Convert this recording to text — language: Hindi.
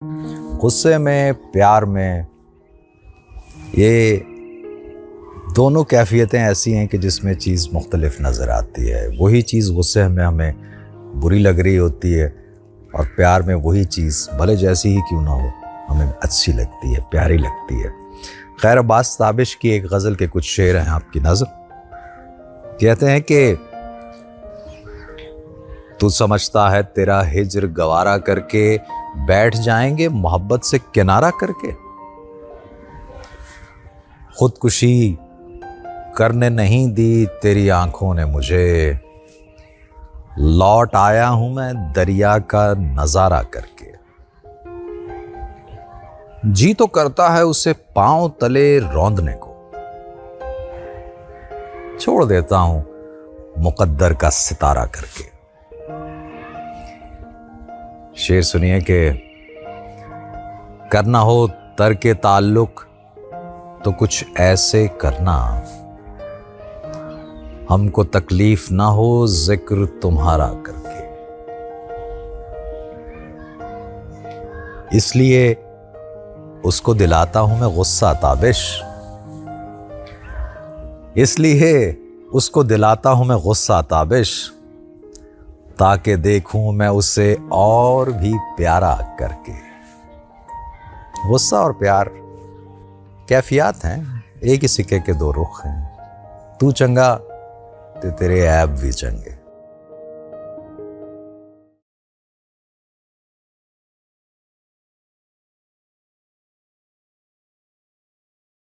गुस्से में, प्यार में, ये दोनों कैफियतें ऐसी हैं कि जिसमें चीज़ मुख्तलिफ नज़र आती है। वही चीज़ गुस्से में हमें बुरी लग रही होती है और प्यार में वही चीज़ भले जैसी ही क्यों ना हो हमें अच्छी लगती है, प्यारी लगती है। खैर, अब्बास ताबिश की एक गज़ल के कुछ शेर हैं आपकी नज़र। कहते हैं कि तू समझता है तेरा हिज्र गवारा करके बैठ जाएंगे मोहब्बत से किनारा करके। खुदकुशी करने नहीं दी तेरी आंखों ने मुझे, लौट आया हूं मैं दरिया का नजारा करके। जी तो करता है उसे पांव तले रौंदने को, छोड़ देता हूं मुकद्दर का सितारा करके। शेर सुनिए कि करना हो तर्के ताल्लुक तो कुछ ऐसे करना, हमको तकलीफ ना हो जिक्र तुम्हारा करके। इसलिए उसको दिलाता हूं मैं गुस्सा ताबिश, इसलिए उसको दिलाता हूं मैं गुस्सा ताबिश, ताकि देखूं मैं उसे और भी प्यारा करके। गुस्सा और प्यार कैफियत हैं, एक ही सिक्के के दो रुख हैं। तू चंगा तो तेरे ऐब भी चंगे।